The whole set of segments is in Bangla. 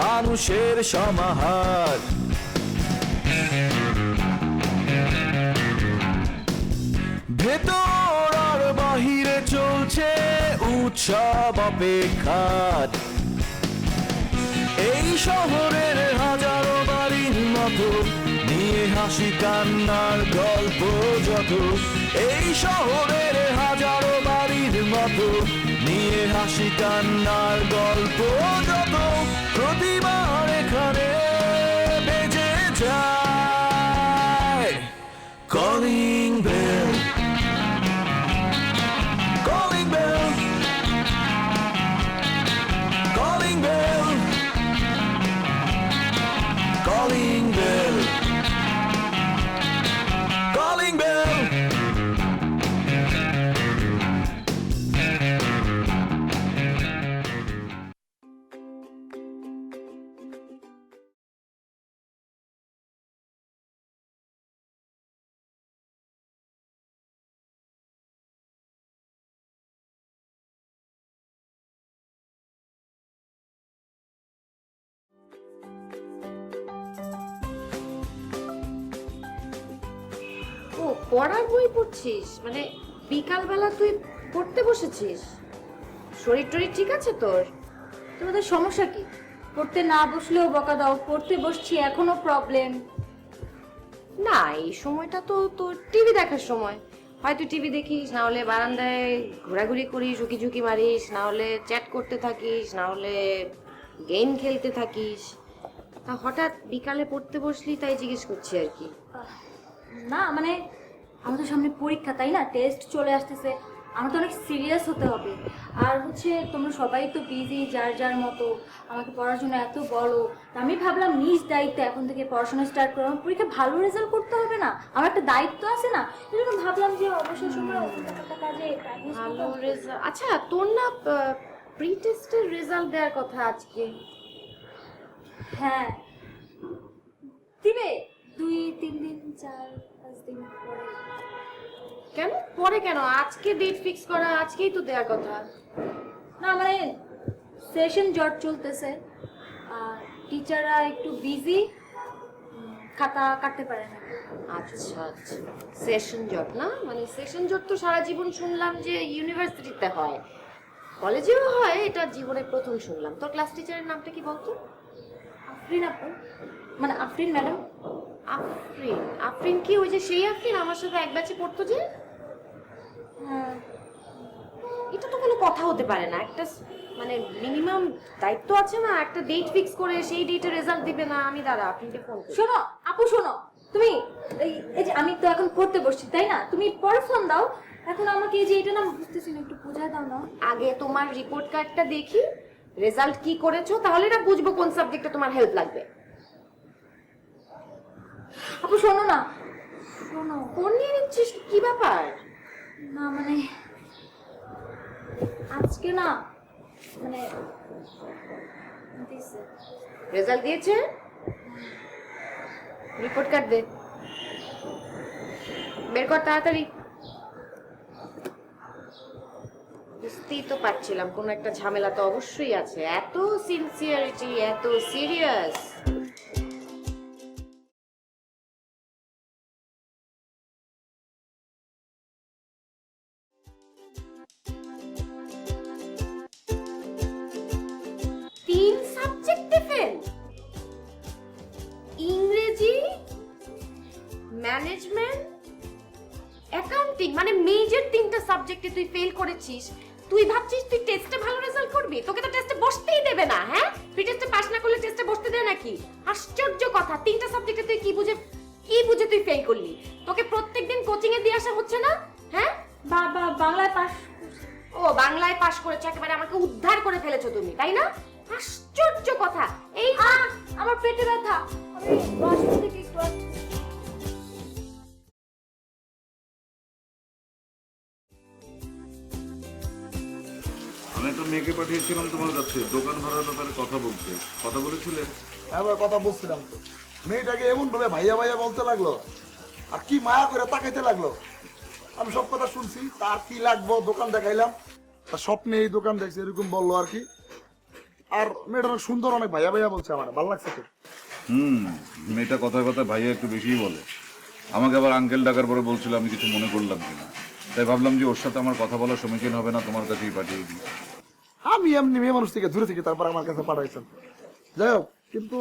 মানুষের সমাহার। ভেতর আর বাহিরে চলছে উৎসব অপেক্ষার। এই শহরের হাজারো বাড়ির মতো নিয়ে হাসি কান্নার গল্প যত। এই শহরের হাজারো বাড়ির মতো নিয়ে হাসি কান্নার গল্প যত। প্রতিবার এখানে বেজে যায় calling bell, calling bell, calling bell, calling bell, calling bell. ও পড়ার বই পড়ছিস? মানে বিকালবেলা তুই পড়তে বসেছিস? শরীর টরীর ঠিক আছে তোর? তোমাদের সমস্যা কি? পড়তে না বসলেও বকা দাও, পড়তে বসছি এখনো প্রবলেম। না, এই সময়টা তো তোর টিভি দেখার সময়। হয়তো টিভি দেখিস, না হলে বারান্দায় ঘোরাঘুরি করিস, উকি ঝুঁকি মারিস, না হলে চ্যাট করতে থাকিস, না হলে গেম খেলতে থাকিস। তা হঠাৎ বিকালে পড়তে বসলি তাই জিজ্ঞেস করছি আর কি। না মানে আমাদের সামনে পরীক্ষা, তাই না? টেস্ট চলে আসতেছে, আমার তো অনেক সিরিয়াস হতে হবে। আর হচ্ছে তোমরা সবাই তো বিজি যার যার মতো, আমাকে পড়ার জন্য এত বলো। আমি ভাবলাম নিজ দায়িত্বে এখন থেকে পড়াশোনা স্টার্ট করো, আমার পরীক্ষা ভালো রেজাল্ট করতে হবে না? আমার একটা দায়িত্ব আছে না? এই জন্য ভাবলাম যে অবসর সময় একটা কাজে ভালো রেজাল্ট। আচ্ছা, তোর না প্রি টেস্টের রেজাল্ট দেওয়ার কথা আজকে? হ্যাঁ দিবে, 2-3 দিন 4-5 দিন পরে। কেন পরে কেন? আজকে ডেট ফিক্স করা, আজকেই তো দেওয়ার কথা। না মানে সেশন জট চলতেছে আর টিচাররা একটু বিজি, খাতা কাটতে পারে না। আচ্ছা আচ্ছা, সেশন জট না? মানে সেশন জট তো সারা জীবন শুনলাম যে ইউনিভার্সিটিতে হয়, কলেজেও হয়, এটা জীবনে প্রথম শুনলাম। তোর ক্লাস টিচারের নামটা কি বলতো? আফরিন আপু, মানে আফরিন ম্যাডাম। আফরিন? আফরিন কি ওই যে সেই আফরিন আমার সাথে এক ব্যাচে পড়তো যে? হ্যাঁ। এটা তো কোনো কথা হতে পারে না। একটা মানে মিনিমাম দায়িত্ব আছে না, একটা ডেট ফিক্স করে সেই ডেটে রেজাল্ট দিবে না। আমি দাঁড়া আফরিনকে ফোন করি। শোনো আপু, শোনো তুমি, এই যে আমি তো এখন পড়তে বসছি, তাই না? তুমি পরে ফোন দাও। এখন আমাকে এই যে এটা না বুঝতেছি না, একটু বোঝায় দাও না। আগে তোমার রিপোর্ট কার্ডটা দেখি, রেজাল্ট কি করেছো, তাহলে না বুঝবো কোন সাবজেক্টে তোমার হেল্প লাগবে। আপু শোনো না, শোনো। ফোন নিয়ে নিচ্ছিস, কি ব্যাপার? না মানে আজকে না মানে দিছে। রেজাল্ট দিয়েছে? রিপোর্ট কার্ড দে, বের কর তাড়াতাড়ি। বুঝতেই তো পারছিলাম কোনো একটা ঝামেলা তো অবশ্যই আছে। এত সিনসিয়ারিটি, এত সিরিয়াস। তিন সাবজেক্টে ফেল? ইংরেজি, ম্যানেজমেন্ট, অ্যাকাউন্টিং, মানে মেজর তিনটা সাবজেক্টে তুই ফেল করেছিস। তুই ভাবছিস তুই টেস্টে ভালো রেজাল্ট করবি? তোকে তো টেস্টে বসতেই দেবে না। হ্যাঁ, প্রি টেস্টে পাস না করলে টেস্টে বসতে দেয় নাকি? আশ্চর্য কথা, তিনটা সাবজেক্টে তুই কি বুঝে তুই ফেল করলি? তোকে প্রত্যেকদিন কোচিং এ দিয়ে আসা হচ্ছে না? হ্যাঁ, বাংলায় পাস। ও বাংলায় পাস করেছো, একেবারে আমাকে উদ্ধার করে ফেলেছো তুমি, তাই না? আশ্চর্য কথা। এই আমার পেটে ব্যথা, আমি ওয়াশরুম থেকে একটু আমি একটা মেয়েকে পাঠিয়েছিলাম তোমার কাছে দোকান ভাড়ার ব্যাপারে কথা বলতে। কথা বলেছিলে? এবার কথা বলছিলাম তো, মেয়েটাকে এমন ভাবে ভাইয়া ভাইয়া বলতে লাগলো আর কি মায়া করে তাকাইতে লাগলো। আমি সব কথা শুনছি, তার কি লাগবো দোকান দেখাইলাম, তার স্বপ্নে এই দোকান দেখছে এরকম বললো আর কি। আর মেয়েটা অনেক সুন্দর, অনেক ভাইয়া ভাইয়া বলছে, আমার ভালো লাগছে তো। মেয়েটা কথায় কথায় ভাইয়া একটু বেশিই বলে। আমাকে আবার আঙ্কেল ডাকার পরে বলছিল, আমি কিছু মনে করলাম কিনা, তাই ভাবলাম যে ওর সাথে আমার কথা বলার সমীচীন হবে না, তোমার কাছেই পাঠিয়ে দিই। আমি এমনি মেয়ে মানুষ থেকে দূরে থেকে তারপর আমার কাছে পাঠাইছেন। যাই হোক, কিন্তু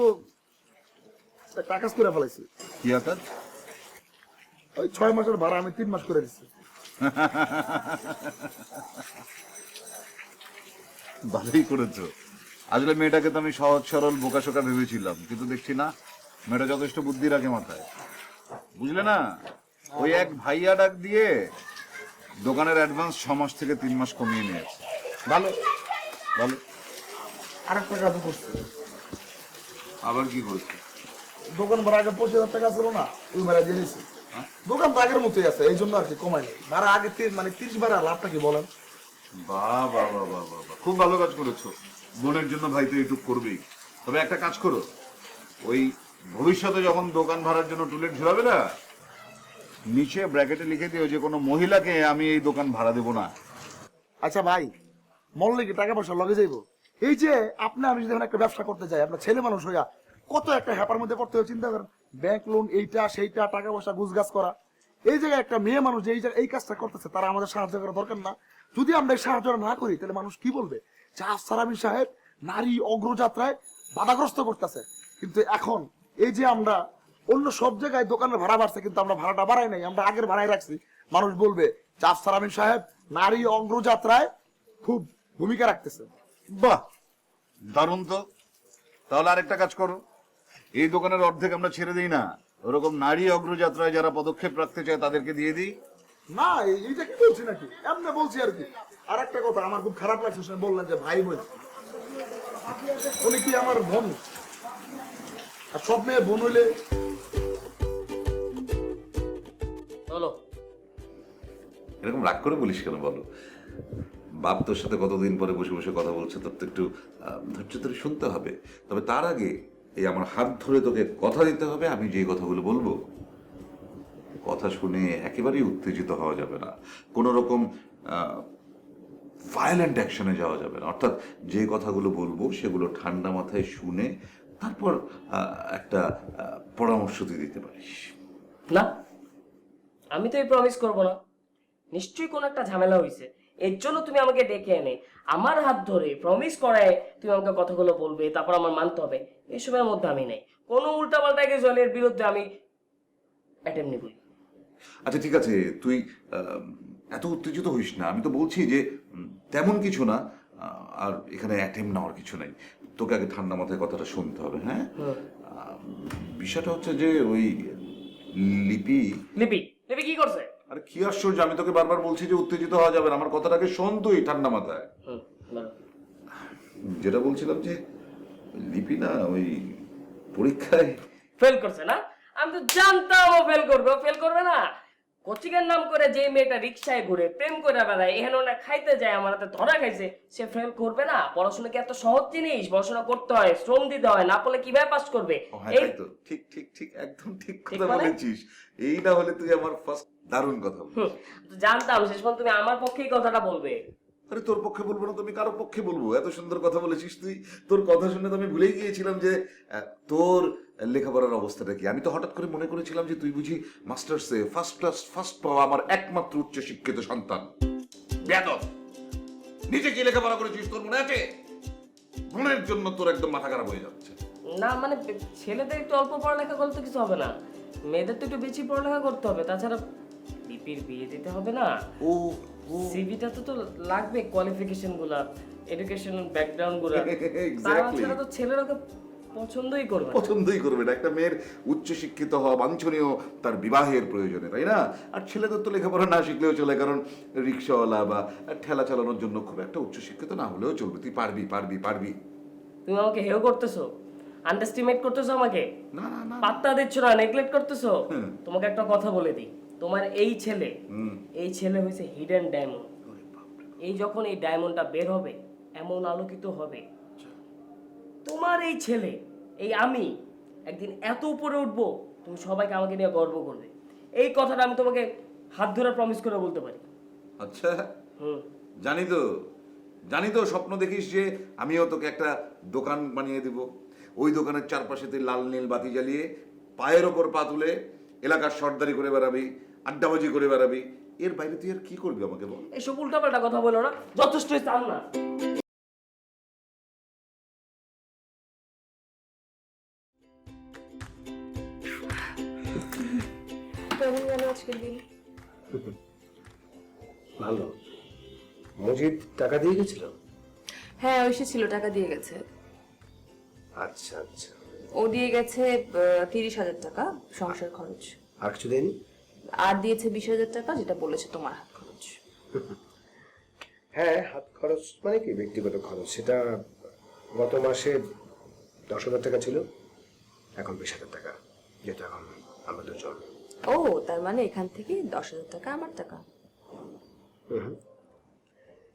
একটা কাজ করে ফেলাইছি। কি আকার? ওই 6 মাসের ভাড়া আমি 3 মাস করে দিচ্ছি। ভালোই করেছো। আসলে মেয়েটাকে তো আমি সহজ সরল বোকাশোকা ভেবেছিলাম, কিন্তু দেখছি না, মেয়েটা যথেষ্ট বুদ্ধি রাখে মাথায়, বুঝলে না? ওই এক ভাইয়া ডাক দিয়ে দোকানের অ্যাডভান্স 6 মাস থেকে 3 মাস কমিয়ে নিয়েছে। ভালো ভালো। আরেকটা কাজ করছে, আবার কি করছে? দোকান ভাড়া আগে 25,000 টাকা ছিল না, ওই ভাড়া দিয়ে দিয়েছি। দোকান তো আগের মতোই আছে, এই জন্য আর কি কমাই নাই ভাড়া। আগে 30 ভাড়া, লাভটা কি বলেন? বাহ বাহ বাহ বাহ বাহ বাহ, খুব ভালো কাজ করেছো। বোনের জন্য ভাই তো এইটুক করবেই। তবে একটা কাজ করো, ওই ভবিষ্যতে যখন দোকান ভাড়ার জন্য টুলেট ঝুলাবে না, নিচে ব্র্যাকেটে লিখে দিও যে কোনো মহিলাকে আমি এই দোকান ভাড়া দেবো না। আচ্ছা ভাই, মরলে কি টাকা পয়সা লগে যাইবো? এই যে আপনি আমি যদি এখন একটা ব্যবসা করতে যাই, আপনার ছেলে মানুষ হইয়া কত একটা হ্যাপার মধ্যে পড়তে হবে, চিন্তা করেন। ব্যাংক লোন, এইটা সেইটা, টাকা পয়সা গুজগাছ করা। এই জায়গায় একটা মেয়ে মানুষ যে এই কাজটা করতেছে, তারা আমাদের সাহায্য করা দরকার না? যদি আমরা এই সাহায্য না করি, তাহলে মানুষ কি বলবে? যে আফসার আমিন সাহেব নারী অগ্রযাত্রায় বাধাগ্রস্ত করতেছে। কিন্তু এখন এই যে আমরা অন্য সব জায়গায় দোকানের ভাড়া বাড়ছে, কিন্তু আমরা ভাড়াটা বাড়াই নাই, আমরা আগের ভাড়াই রাখছি। মানুষ বলবে যে আফসার আমিন সাহেব নারী অগ্রযাত্রায় খুব ভূমিকা রাখতেছে। বাহ, দারুণ তো। তাহলে আরেকটা কাজ করো, এই দোকানের অর্ধেক আমরা ছেড়ে দিই না, ওরকম নারী অগ্রযাত্রায় যারা পদক্ষেপ রাখতে চায় তাদেরকে দিয়ে দিই। না, এইটা কি বলছি নাকি, এমনি বলছি আর কি। আর একটা কথা আমার খুব খারাপ লাগছে, শুনে বললেন যে ভাই বোন। উনি কি আমার বোন? আর সব মেয়ে বোন হইলে বলো। এরকম রাগ করে বলিস কেন বলো? বাপ তোর সাথে কতদিন পরে বসে বসে কথা বলছে, তোর তো একটু ধৈর্য ধরে শুনতে হবে। তবে তার আগে এই আমার হাত ধরে তোকে কথা দিতে হবে, আমি যে কথাগুলো বলবো কথা শুনে একেবারেই উত্তেজিত হওয়া যাবে না, কোনো রকম ভায়োলেন্ট অ্যাকশনে যাওয়া যাবে না। অর্থাৎ যে কথাগুলো বলবো সেগুলো ঠান্ডা মাথায় শুনে তারপর একটা পরামর্শ তুই দিতে পারিস। না, আমি তো এই প্রমিস করবো না। নিশ্চয়ই কোনো একটা ঝামেলা হয়েছে, এর জন্য তুমি আমাকে ডেকে এনে আমার হাত ধরে প্রমিস করায় তুমি আমাকে কথাগুলো বলবে, তারপর আমার মানতে হবে, এসবের মধ্যে আমি নেই। কোনো উল্টাপাল্টা জলের বিরুদ্ধে আমি অ্যাটেম্প নিবই। আচ্ছা ঠিক আছে, তুই এত উত্তেজিত হইস না। আমি তো বলছি যে তেমন কিছু না, আর এখানে অ্যাটেম্প নেওয়ার কিছু নাই। তোকে আগে ঠান্ডা মাথায় কথাটা শুনতে হবে। হ্যাঁ, বিষয়টা হচ্ছে যে ওই লিপি লিপি লিপি কি করছে? আরে কি আশ্চর্য, আমি তোকে বারবার বলছি যে উত্তেজিত হওয়া যাবে না, আমার কথাটাকে শোন তুই ঠান্ডা মাথায়। বলো। যেটা বলছিলাম যে লিপি না ওই পরীক্ষায় ফেল করছে না? আমি তো জানতাম ও ফেল করবে। ও ফেল করবে না? কোচিং এর নাম করে যে মেয়েটা রিক্সায় ঘুরে প্রেম করে বেড়ায়, এখানে ওরা খাইতে যায়, আমার হাতে ধরা খাইছে, সে ফেল করবে না? পড়াশোনা কি এত সহজ জিনিস? পড়াশোনা করতে হয়, শ্রম দিতে হয়, না পড়লে কিভাবে পাস করবে? হ্যাঁ তাই তো, ঠিক ঠিক ঠিক, একদম ঠিক কথা বলেছিস। এই না হলে তুই আমার ফার্স্ট দারুণ কথা বল। তো জানতাম শেষ পর্যন্ত তুমি আমার পক্ষেই কথাটা বলবে। আরে তোর পক্ষে বলবো না তুমি কারো পক্ষে বলবো? এত সুন্দর কথা বলেছিস তুই। তোর কথা শুনে তো আমি ভুলেই গিয়েছিলাম যে তোর লেখাপড়ার অবস্থাটা কি। আমি তো হঠাৎ করে মনে করেছিলাম যে তুই বুঝি মাস্টার্সে ফার্স্ট ক্লাস ফার্স্ট পাওয়া আমার একমাত্র উচ্চ শিক্ষিত সন্তান। বেয়াদব, নিজে কি লেখাপড়া করেছিস তোর মনে আছে? বোনের জন্য তোর একদম মাথা খারাপ হয়ে যাচ্ছে। না মানে ছেলেদের একটু অল্প পড়ালেখা করলে তো কিছু হবে না, মেয়েদের তো একটু বেশি পড়ালেখা করতে হবে। তাছাড়া লিপির বিয়ে দিতে হবে না? ও সিভিটা তো লাগবে, কোয়ালিফিকেশন গুলা, এডুকেশনাল ব্যাকগ্রাউন্ড গুলা। এক্স্যাক্টলি, তাছাড়া তো ছেলেরা ওকে পছন্দই করবে না। পছন্দই করবে না। একটা মেয়ের উচ্চ শিক্ষিত হওয়া বাঞ্ছনীয় তার বিবাহের প্রয়োজনে, তাই না? আর ছেলেদের তো লেখাপড়া না শিখলেও চলে, কারণ রিক্সাওয়ালা বা ঠেলা চালানোর জন্য খুব একটা উচ্চ শিক্ষিত না হলেও চলবে। তুই পারবি পারবি পারবি। তুমি আমাকে হেও করতেছো, আন্ডারস্টিমেট করতেছো, আমাকে না না না, পাত্তা দিচ্ছ না, নেগলেক্ট করতেছো। তোমাকে একটা কথা বলে দিই, তোমার এই ছেলে হয়েছে হিডেন ডায়মন্ড। এই যখন এই ডায়মন্ডটা বের হবে, এমন আলোকিত হবে, তোমার এই ছেলে, এই আমি একদিন এত উপরে উঠবো, তুমি সবাইকে আমাকে নিয়ে গর্ব করবে। এই কথাটা আমি তোমাকে হাত ধরে প্রমিস করে বলতে পারি। আচ্ছা জানি তো, জানি তো স্বপ্ন দেখিস যে আমিও তোকে একটা দোকান বানিয়ে দিব, ওই দোকানের চারপাশে তুই লাল নীল বাতি জ্বালিয়ে পায়ের ওপর পা তুলে এলাকার সর্দারি করে বেড়াবি, আড্ডাবাজি করে বেড়াবি। এর বাইরে তুই আর কি করবি আমাকে বল? এসব উল্টাপাল্টা কথা বলো না, যথেষ্ট চান না। কেমন গেল আজকের দিন? ভালো। মজিদ টাকা দিয়ে গেছিল? হ্যাঁ, ও এসেছিল, টাকা দিয়ে গেছে। আচ্ছা আচ্ছা। ও দিয়ে গেছে 30,000 টাকা সংসার খরচ, আর কিছু দেয়নি? আর দিয়েছে 20,000 টাকা, যেটা বলেছে তোমার হাত খরচ। হ্যাঁ, হাত খরচ মানে কি ব্যক্তিগত খরচ, সেটা গত মাসে 10,000 টাকা ছিল, এখন 20,000 টাকা, যেটা এখন আমরা দুজন। ও, তার মানে এখান থেকে 10,000 টাকা আমার টাকা।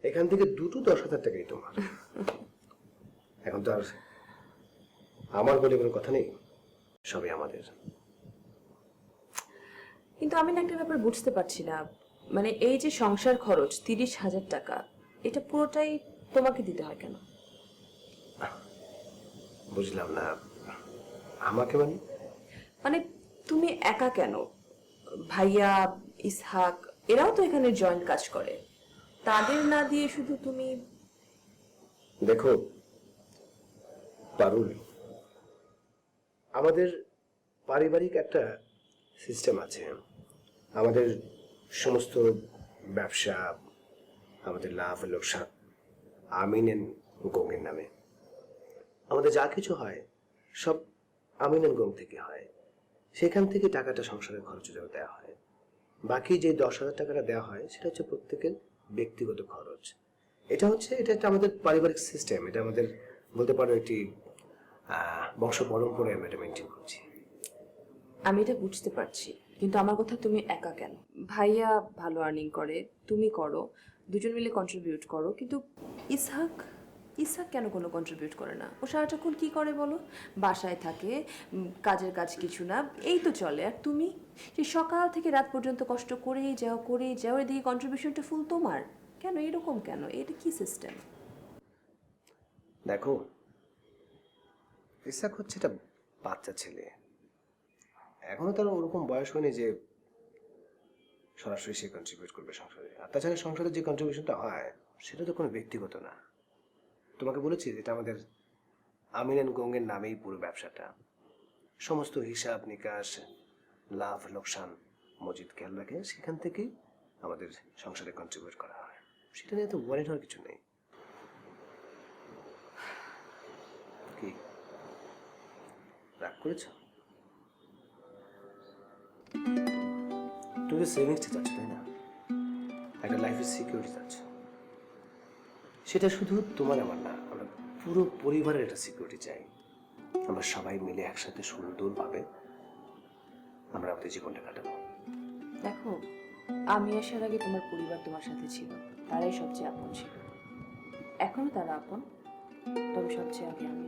এখান থেকে দুটো 10,000 টাকাই তোমার। এখন তো আর আমার বলে কোনো কথা নেই, সবই আমাদের। কিন্তু আমি না একটা ব্যাপার বুঝতে পারছি না, মানে এই যে সংসার খরচ 30,000 টাকা, এটা পুরোটাই তোমাকে দিতে হয় কেন? বুঝলাম না, আমাকে মানে? মানে তুমি একা কেন? ভাইয়া, ইসহাক এরাও তো এখানে জয়েন্ট কাজ করে, তাদের না দিয়ে শুধু তুমি? দেখো পারুল, আমাদের পারিবারিক একটা সিস্টেম আছে। আমাদের সমস্ত ব্যবসা, আমাদের লাভ লোকসান আমিন এন্ড গঙ্গের নামে। আমাদের যা কিছু হয় সব আমিন এন্ড গং থেকে হয়, সেখান থেকে টাকাটা সংসারের খরচের জন্য দেওয়া হয়। বাকি যে 10,000 টাকাটা দেওয়া হয় সেটা হচ্ছে প্রত্যেকের ব্যক্তিগত খরচ। এটা একটা আমাদের পারিবারিক সিস্টেম, এটা আমাদের বলতে পারো একটি বংশ পরম্পরায় আমরা এটা মেনটেন করছি। আমি এটা বুঝতে পারছি, কিন্তু আমার কথা, তুমি একা কেন? ভাইয়া ভালো আর্নিং করে, তুমি করো, দুজন মিলে কন্ট্রিবিউট করো, কিন্তু ইসহাক কেন কোনো কন্ট্রিবিউট করে না? ও সারাটাক্ষণ কি করে বলো? বাসায় থাকে, কাজের কাজ কিছু না, এই তো চলে। আর তুমি যে সকাল থেকে রাত পর্যন্ত কষ্ট করেই যাও, এদিকে কন্ট্রিবিউশনটা ফুল তোমার। কেন এরকম কেন? এটা কি সিস্টেম? দেখো, ইসাক হচ্ছে একটা বাচ্চা ছেলে, এখনো তার ওরকম বয়স হয়নি যে সরাসরি সে কন্ট্রিবিউট করবে সংসারে। আর তাছাড়া সংসারে যে কন্ট্রিবিউশনটা হয় সেটা তো কোনো ব্যক্তিগত না। তোমাকে বলেছি এটা আমাদের আমিন এন্ড গঙ্গের নামেই পুরো ব্যবসাটা, সমস্ত হিসাব নিকাশ, লাভ লোকসান মজিদ খেয়াল রাখে, সেখান থেকেই আমাদের সংসারে কন্ট্রিবিউট করা হয়। সেটা নিয়ে তো ওয়ারিড হওয়ার কিছু নেই। কি রাগ করেছ? তুমি সেভিংসটা চাচ্ছ, তাই না? একটা লাইফের সিকিউরিটি চাচ্ছ। সেটা শুধু তোমার আমার না, আমরা পুরো পরিবারের একটা সিকিউরিটি চাই। আমরা সবাই মিলে একসাথে সুন্দরভাবে আমরা আমাদের জীবনটা কাটাবো। দেখো, আমি আসার আগে তোমার পরিবার তোমার সাথে ছিল, তারাই সবচেয়ে আপন ছিল, এখনো তারা আপন, তবে সবচেয়ে আগে আমি,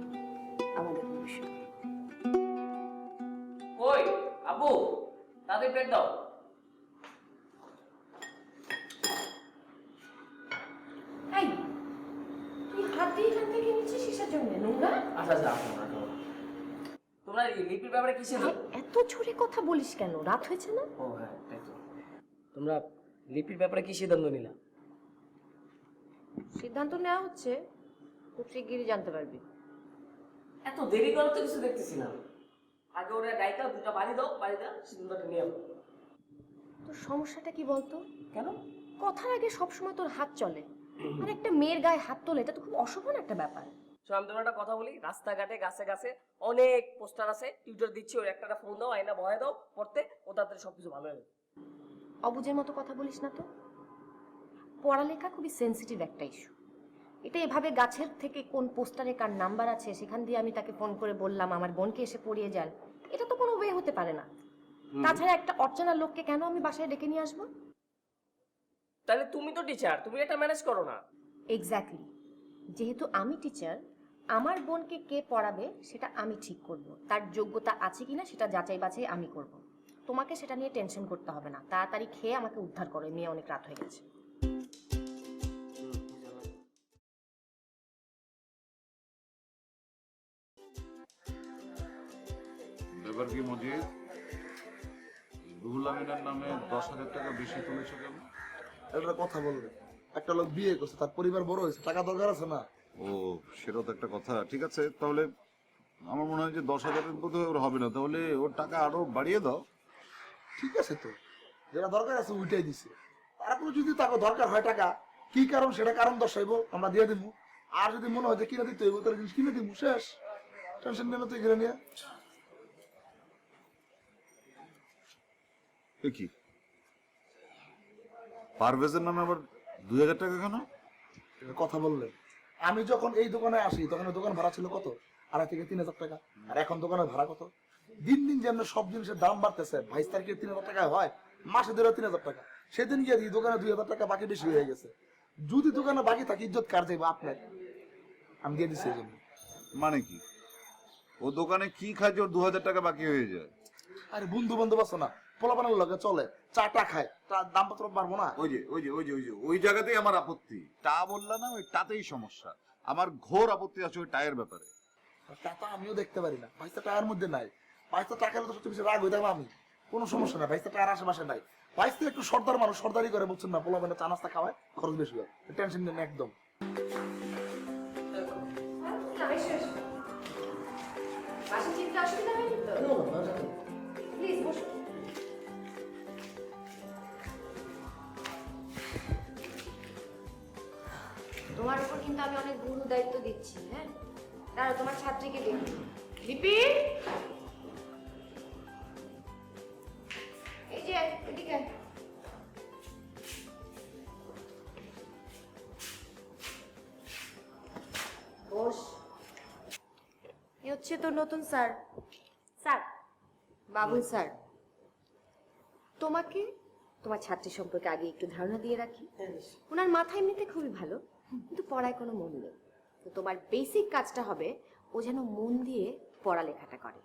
আমাদের ভবিষ্যৎ। ওই আপু, তাদের প্লেট দাও। এই, তুই হাত দিয়ে এখান থেকে নিচ্ছিস কিসের জন্য? নোংরা? আচ্ছা আচ্ছা, আপু তোমরা এই লিপির ব্যাপারে কি ছিল? এত জোরে কথা বলিস কেন? রাত হয়েছে না? ও হ্যাঁ, তাই তো। তোমরা লিপির ব্যাপারে কি সিদ্ধান্ত নিলা? সিদ্ধান্ত নেওয়া হচ্ছে, খুব শিগগিরই জানতে পারবি। এত দেরি করার তো কিছু দেখতেছি না। আগে ওরা ডাইকা দুটা বাড়ি দাও, সিদ্ধান্তটা নিয়ে আসো। তোর সমস্যাটা কি বলতো? কেন? কথার আগে সবসময় তোর হাত চলে, আর একটা মেয়ের গায়ে হাত তোলে, এটা তো খুব অশোভন একটা ব্যাপার। আমি তোমার একটা কথা বলি, রাস্তাঘাটে গাছে গাছে অনেক পোস্টার আছে, টিউটার দিচ্ছি, ওর একটা ফোন দাও, আয়না বহায় দাও, পড়তে ও তাড়াতাড়ি সবকিছু ভালো হয়ে যাবে। অবুঝের মতো কথা বলিস না তো। পড়ালেখা খুবই সেনসিটিভ একটা ইস্যু। এটা এভাবে গাছের থেকে কোন পোস্টারে কার নাম্বার আছে সেখান দিয়ে আমি তাকে ফোন করে বললাম আমার বোনকে এসে পড়িয়ে যান, এটা তো কোনো ওয়ে হতে পারে না। তাছাড়া একটা অচেনা লোককে কেন আমি বাসায় ডেকে নিয়ে আসবো? তাহলে তুমি তো টিচার, তুমি এটা ম্যানেজ করো না। এক্স্যাক্টলি, যেহেতু আমি টিচার, আমার বোনকে কে পড়াবে সেটা আমি ঠিক করব, তার যোগ্যতা আছে কিনা সেটা যাচাই বাছাই আমি করব। তোমাকে সেটা নিয়ে টেনশন করতে হবে না। তাড়াতাড়ি খেয়ে আমাকে উদ্ধার করো, মেয়ে অনেক রাত হয়ে গেছে। আমিনের নামে 10,000 টাকা বেশি তুলেছো কেন? একটা কথা বলবে, একটা লোক বিয়ে করছে, তার পরিবার বড় হয়েছে, টাকা দরকার আছে না? ও, সেটাও তো একটা কথা। ঠিক আছে, তাহলে আমার মনে হয় যে 10,000-এর বোধহয় ওর হবে না, তাহলে ওর টাকা আরো বাড়িয়ে দাও। ঠিক আছে, তো যেটা দরকার আছে ওইটাই দিছে। তারপরে যদি তাকে দরকার হয় টাকা, কি কারণ সেটা কারণ দর্শাইবো, আমরা দিয়ে দিব। আর যদি মনে হয় যে কিনে দিতে হইব, তাহলে জিনিস কিনে দিব, শেষ। টেনশন নেই না তুই কিনে নিয়ে। এ কি, পারভেজের নামে আবার 2,000 টাকা কেন? এটা কথা বললেন। আমি যখন এই দোকানে আসি তখন এই দোকান ভাড়া ছিল কত? 2,500 থেকে 3,000 টাকা। আর এখন দোকানের ভাড়া কত? দিন দিন যেন সব জিনিসের দাম বাড়তেছে, 22 তারিখে 3,000 টাকা হয়, মাসে ধরে 3,000 টাকা। সেদিন গিয়ে দেখি দোকানে 2,000 টাকা বাকি বেশি হয়ে গেছে। যদি দোকানে বাকি থাকে, ইজ্জত কার যাইব? আপনার। আমি দিয়ে দিচ্ছি এই জন্য। মানে কি, ও দোকানে কি খায় যে ওর 2,000 টাকা বাকি হয়ে যায়? আরে বন্ধু বান্ধব আছে না, পোলাপানের লগে চলে, চাটা খায়, তার দাম পত্র পারবো না? ওই জায়গাতেই আমার আপত্তি। টা বললা না, ওই টাতেই সমস্যা। আমার ঘোর আপত্তি আছে ওই টায়ের ব্যাপারে। তা তো আমিও দেখতে পারি না, 22 টাকার মধ্যে নাই। 22 টাকা হলে তো সবচেয়ে বেশি রাগ হইতাম আমি। কোনো সমস্যা নাই, 22 টাকার আশেপাশে নাই। 22 একটু সর্দার মানুষ, সর্দারি করে, বলছেন না, পোলাপানের চা নাস্তা খাওয়ায়, খরচ বেশি হয়। টেনশন নেন একদম। বাসা চিন্তা অসুবিধা হয়নি তো? প্লিজ বসুন। তোমার উপর কিন্তু আমি অনেক গুরু দায়িত্ব দিচ্ছি, হ্যাঁ? তারা তোমার ছাত্রীকে দেখি। লিপি, এই যে এদিকে। বস। এ হচ্ছে তোর নতুন স্যার, স্যার বাবুল স্যার। তোমাকে তোমার ছাত্রী সম্পর্কে আগে একটু ধারণা দিয়ে রাখি। ওনার মাথা এমনিতে খুবই ভালো, কিন্তু পড়ায় কোনো মন নেই। তো তোমার বেসিক কাজটা হবে ও যেন মন দিয়ে পড়ালেখাটা করে।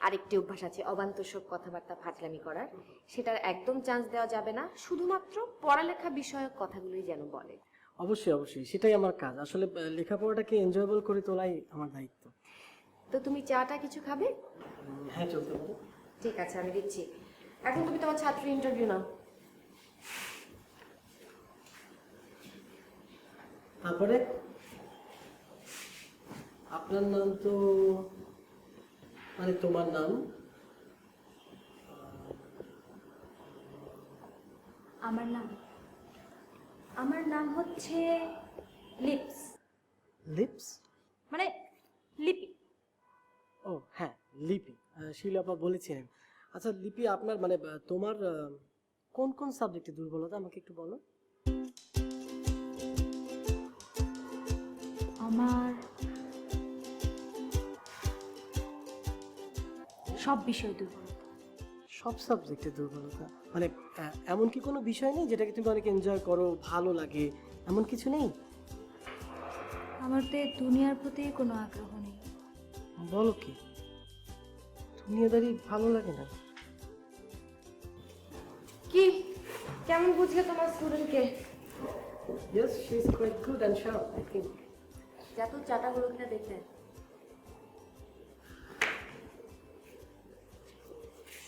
আরেকটি অভ্যাস আছে অবান্তসব কথাবার্তা ফাজলামি করার, সেটার একদম চান্স দেওয়া যাবে না। শুধুমাত্র পড়ালেখা বিষয়ক কথাগুলোই যেন বলে। অবশ্যই অবশ্যই, সেটাই আমার কাজ। আসলে লেখাপড়াটাকে এনজয়েবল করে তোলাই আমার দায়িত্ব। তো তুমি চাটা কিছু খাবে? হ্যাঁ, চলতে পারে। ঠিক আছে, আমি দিচ্ছি। এখন তুমি তোমার ছাত্রী ইন্টারভিউ নাও। তারপরে আপনার নাম তো, মানে তোমার নাম? আমার নাম হচ্ছে লিপস, লিপস? মানে লিপি। ও হ্যাঁ, লিপি। শিলাপা বলেছিলেন। আচ্ছা লিপি, আপনার মানে তোমার কোন কোন সাবজেক্টে দুর্বলতা আমাকে একটু বলো। আমার সব বিষয় দুর্বলতা। সব সাবজেক্টে দুর্বলতা? মানে এমন কি কোনো বিষয় নেই যেটাকে তুমি অনেক এনজয় করো, ভালো লাগে, এমন কিছু নেই? আমার তো এই দুনিয়ার প্রতি কোনো আগ্রহ নেই। বলো কি, দুনিয়াদারি ভালো লাগে না? কি, কেমন বুঝলে তোমার স্টুডেন্টকে? Yes, she is quite good and sharp, I think. যা তো চাটা গুলো কিনা দেখতে।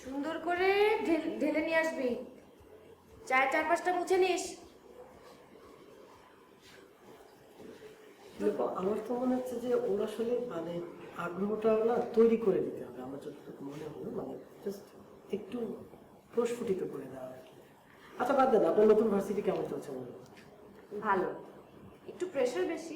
সুন্দর করে ঢেলে নিয়ে আসবি। চায়ের চারপাশটা মুছে নিস। আমার তো মনে হচ্ছে যে ওর আসলে মানে আগ্রহটা না তৈরি করে দিতে হবে। আমার যতটুকু মনে হলো, মানে জাস্ট একটু প্রস্ফুটিত করে দেওয়া আর কি। আচ্ছা বাদ দেন, আপনার নতুন ভার্সিটি কেমন চলছে বলুন? ভালো, একটু প্রেশার বেশি।